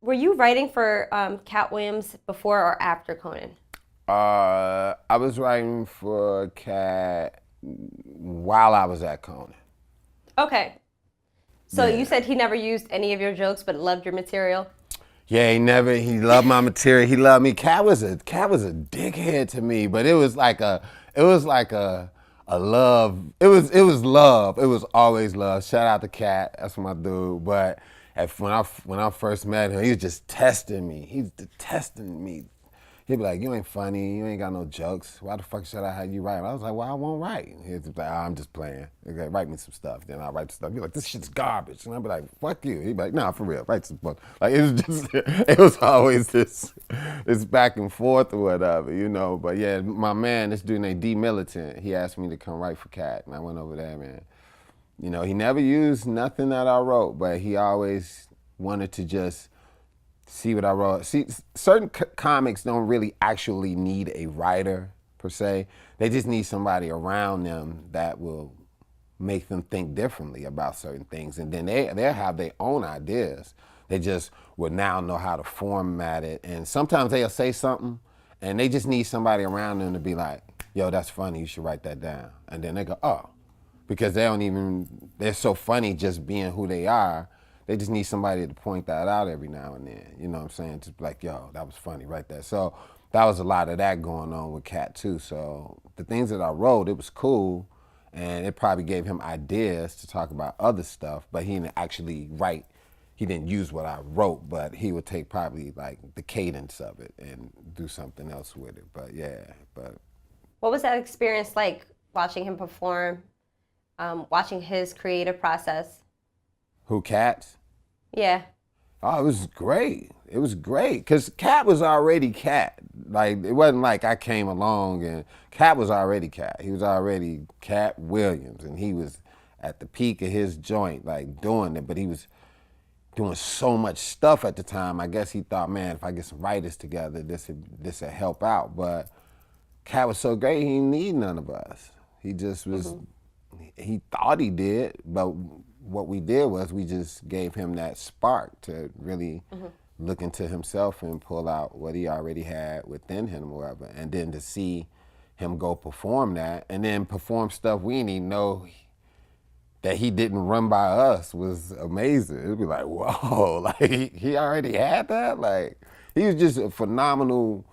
Were you writing for Katt Williams before or after Conan? I was writing for Cat while I was at Conan. Okay. So you Yeah. said he never used any of your jokes, but loved your material. Yeah, he loved my material. He loved me. Cat was a dickhead to me, but it was like a love. It was love. It was always love. Shout out to Cat. That's my dude. But when I first met him, he was just testing me. He was testing me. He'd be like, "You ain't funny. You ain't got no jokes. Why the fuck should I have you write?" I was like, "Well, I won't write." He'd be like, "I'm just playing. Okay, write me some stuff." Then I'll write the stuff. He'd be like, "This shit's garbage." And I'd be like, "Fuck you." He'd be like, "Nah, for real, write some book." Like, it was just, it was always this back and forth or whatever, you know. But yeah, my man, this dude named D Militant, he asked me to come write for Cat, and I went over there, man. You know, he never used nothing that I wrote, but he always wanted to just see what I wrote. See, certain comics don't really actually need a writer per se. They just need somebody around them that will make them think differently about certain things, and then they'll have their own ideas. They just will now know how to format it, and sometimes they'll say something, and they just need somebody around them to be like, "Yo, that's funny. You should write that down." And then they go, "Oh," because they're so funny just being who they are. They just need somebody to point that out every now and then. You know what I'm saying? Just like, "Yo, that was funny right there." So that was a lot of that going on with Cat too. So the things that I wrote, it was cool. And it probably gave him ideas to talk about other stuff, but he didn't actually write. He didn't use what I wrote, but he would take probably like the cadence of it and do something else with it. But yeah, but What was that experience like watching him perform, watching his creative process? who Cats? Yeah. Oh, it was great. It was great because Cat was already Cat. Like, it wasn't like I came along and Cat was already Cat. He was already Katt Williams, and he was at the peak of his joint, like doing it. But he was doing so much stuff at the time. I guess he thought, man, if I get some writers together, this would help out. But Cat was so great, he didn't need none of us. He just was. He thought he did, but what we did was we just gave him that spark to really look into himself and pull out what he already had within him or whatever. And then to see him go perform that and then perform stuff we didn't even know that he didn't run by us was amazing. It'd be like, whoa, like he already had that? Like, he was just a phenomenal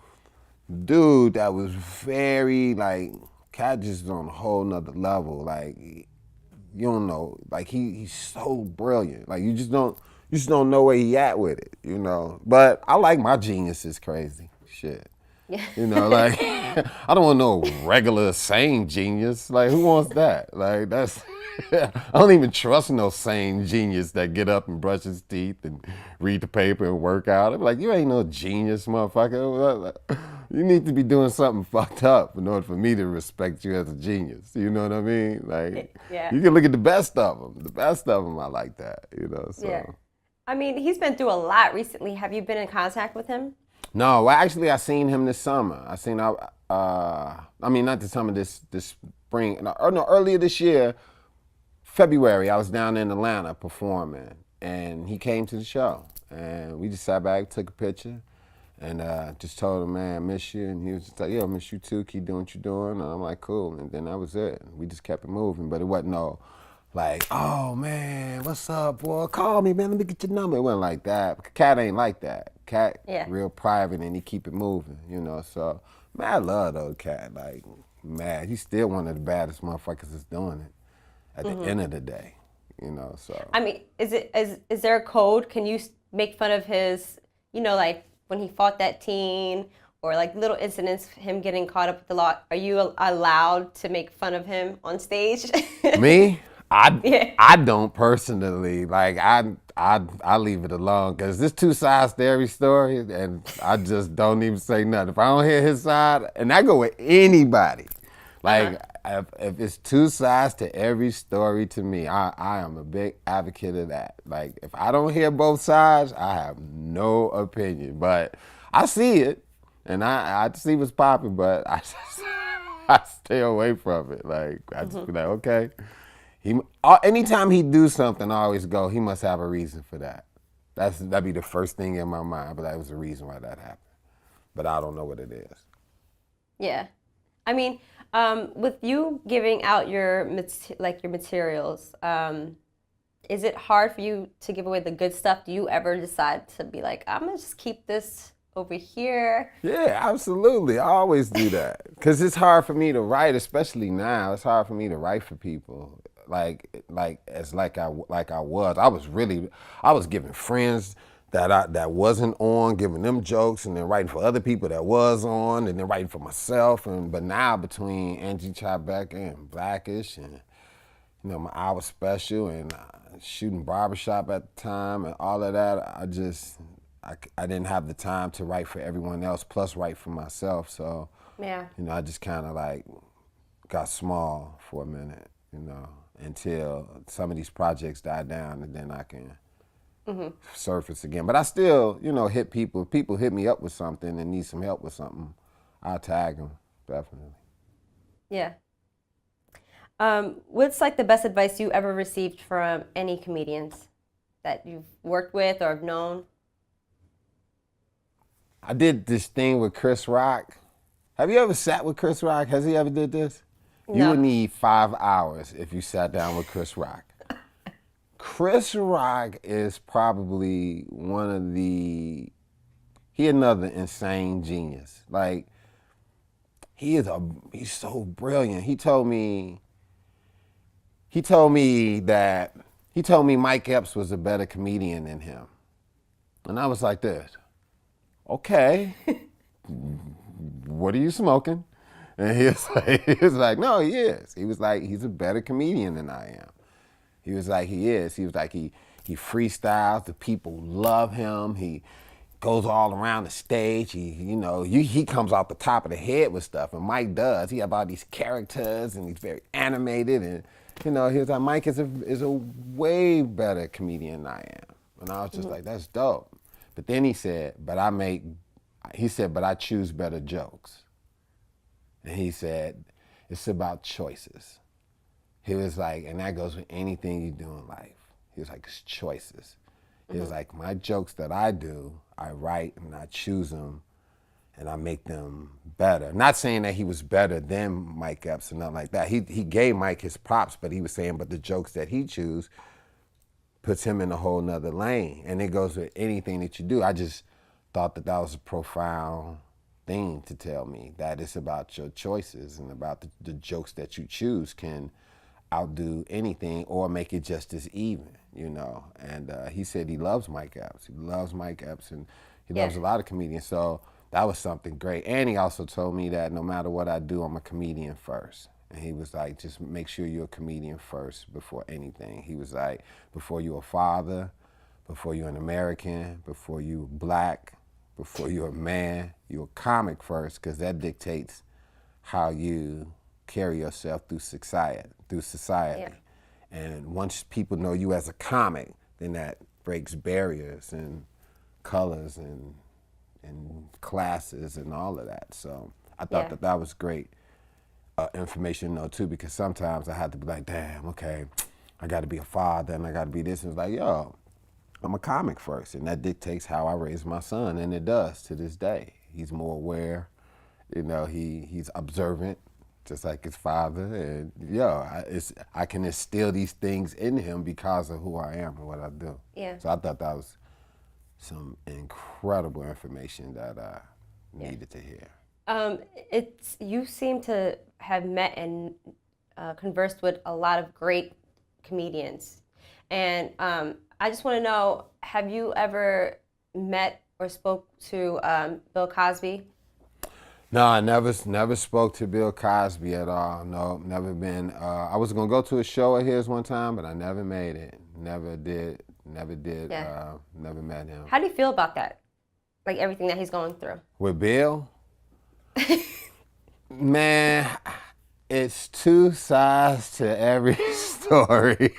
dude that was very, like, Cat just on a whole nother level. Like, you don't know, like he's so brilliant. Like, you just don't know where he at with it, you know. But I like my geniuses crazy. Shit. Yeah. You know, like, I don't want no regular sane genius. Like, who wants that? Like, that's, I don't even trust no sane genius that get up and brush his teeth and read the paper and work out. I'm like, you ain't no genius, motherfucker. You need to be doing something fucked up in order for me to respect you as a genius. You know what I mean? Like, Yeah. you can look at the best of them. The best of them, I like that, you know, so. Yeah. I mean, he's been through a lot recently. Have you been in contact with him? No, well, actually, I seen him this summer. I mean, not this summer, this spring. No, earlier this year, February, I was down in Atlanta performing, and he came to the show. And we just sat back, took a picture, and just told him, "Man, I miss you." And he was just like, "Yeah, I miss you too. Keep doing what you're doing." And I'm like, "Cool." And then that was it. We just kept it moving, but it wasn't no, like, "Oh, man, what's up, boy? Call me, man. Let me get your number." It wasn't like that. Cat ain't like that. Cat Yeah. real private, and he keep it moving, you know. So, man, I love though Cat. Like, mad. He's still one of the baddest motherfuckers that's doing it at the end of the day, you know. So, I mean, is there a code? Can you make fun of his, like when he fought that teen or like little incidents, him getting caught up with the law? Are you allowed to make fun of him on stage? me, I Yeah. I don't personally, like, I leave it alone because there's two sides to every story, and I just don't even say nothing. If I don't hear his side, and I go with anybody, like, if it's two sides to every story, to me, I am a big advocate of that. Like, if I don't hear both sides, I have no opinion. But I see it, and I see what's popping, but I stay away from it. Like, I just be like, okay. Anytime he do something, I always go, he must have a reason for that. That'd be the first thing in my mind, but that was the reason why that happened. But I don't know what it is. Yeah. I mean, with you giving out your your materials, is it hard for you to give away the good stuff? Do you ever decide to be like, I'm gonna just keep this over here? Yeah, absolutely. I always do that because it's hard for me to write, especially now. It's hard for me to write for people like I was. I was giving friends that wasn't on, giving them jokes, and then writing for other people that was on, and then writing for myself. But now between Angie Tribeca and Blackish, and my hour special, and shooting barbershop at the time, and all of that, I didn't have the time to write for everyone else, plus write for myself. So Yeah. I just kind of like got small for a minute, until some of these projects die down, and then I can surface again. But I still, hit people. If people hit me up with something and need some help with something, I'll tag them, definitely. Yeah. What's like the best advice you ever received from any comedians that you've worked with or have known? I did this thing with Chris Rock. Have you ever sat with Chris Rock? Has he ever did this? You No. would need 5 hours if you sat down with Chris Rock. Chris Rock is probably he another insane genius. Like, he's so brilliant. He told me Mike Epps was a better comedian than him. And I was like this, okay, what are you smoking? And he was like, no, he is. He was like, he's a better comedian than I am. He was like, he is. He was like, he freestyles. The people love him. He goes all around the stage. He comes off the top of the head with stuff, and Mike does. He have all these characters, and he's very animated. And he was like, Mike is a way better comedian than I am. And I was just like, that's dope. But then he said, but I choose better jokes. And he said, it's about choices. He was like, and that goes with anything you do in life. He was like, it's choices. He was like, my jokes that I do, I write and I choose them and I make them better. Not saying that he was better than Mike Epps or nothing like that. He gave Mike his props, but he was saying, but the jokes that he chooses puts him in a whole nother lane. And it goes with anything that you do. I just thought that was a profound thing to tell me, that it's about your choices and about the jokes that you choose can outdo anything or make it just as even, And he said he loves Mike Epps. He loves Mike Epps, and he loves a lot of comedians. So that was something great. And he also told me that no matter what I do, I'm a comedian first. And he was like, just make sure you're a comedian first before anything. He was like, before you're a father, before you're an American, before you're black, before you're a man, you're a comic first, because that dictates how you carry yourself through society. Yeah. And once people know you as a comic, then that breaks barriers and colors and classes and all of that. So I thought that was great information to know too, because sometimes I had to be like, damn, okay, I got to be a father and I got to be this. And it's like, yo, I'm a comic first, and that dictates how I raise my son, and it does to this day. He's more aware, he's observant, just like his father, and I can instill these things in him because of who I am and what I do. Yeah. So I thought that was some incredible information that I needed to hear. You seem to have met and conversed with a lot of great comedians, and I just want to know, have you ever met or spoke to Bill Cosby? No, I never spoke to Bill Cosby at all. No, never been. I was gonna go to a show of his one time, but I never made it. Never did. Yeah. Never met him. How do you feel about that? Like everything that he's going through? With Bill? Man, it's two sides to every story.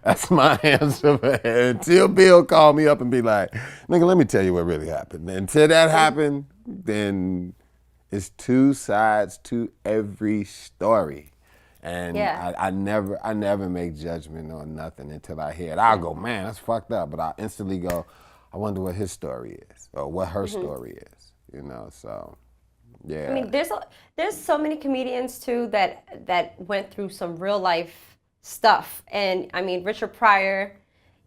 That's my answer. Until Bill called me up and be like, nigga, let me tell you what really happened. Until that happened, then it's two sides to every story. And Yeah. I never make judgment on nothing until I hear it. I'll go, man, that's fucked up. But I instantly go, I wonder what his story is or what her story is, you know, so, yeah. I mean, there's so many comedians too that went through some real life stuff, and I mean Richard Pryor,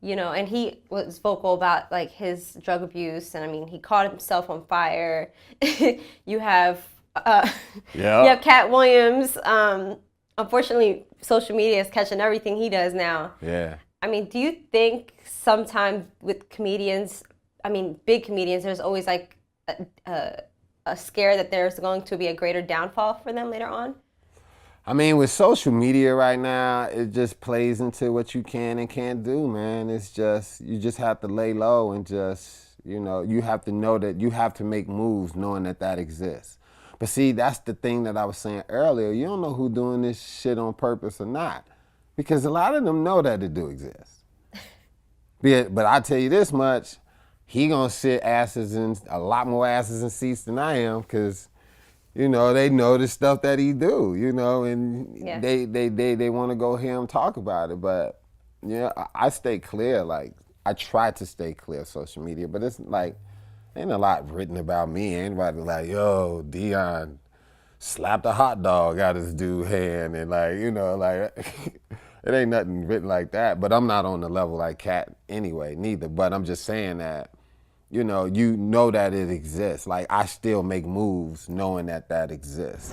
you know, and he was vocal about like his drug abuse, and I mean he caught himself on fire. You have you have Katt Williams. Unfortunately, social media is catching everything he does now. Yeah. I mean, do you think sometimes with comedians, I mean, big comedians, there's always like a scare that there's going to be a greater downfall for them later on? I mean, with social media right now, it just plays into what you can and can't do, man. It's just, you just have to lay low and just, you know, you have to know that you have to make moves knowing that that exists. But see, that's the thing that I was saying earlier. You don't know who's doing this shit on purpose or not. Because a lot of them know that it do exist. But I tell you this much, he gonna sit asses in, a lot more asses in seats than I am, because, you know, they know the stuff that he do, you know, and Yeah. they want to go hear him talk about it. But, yeah, I stay clear. Like, I try to stay clear of social media, but it's like, ain't a lot written about me. Anybody like, yo, Deon slapped a hot dog out his dude's hand, and like, you know, like, it ain't nothing written like that. But I'm not on the level like Katt anyway, neither. But I'm just saying that, you know that it exists. Like, I still make moves knowing that that exists.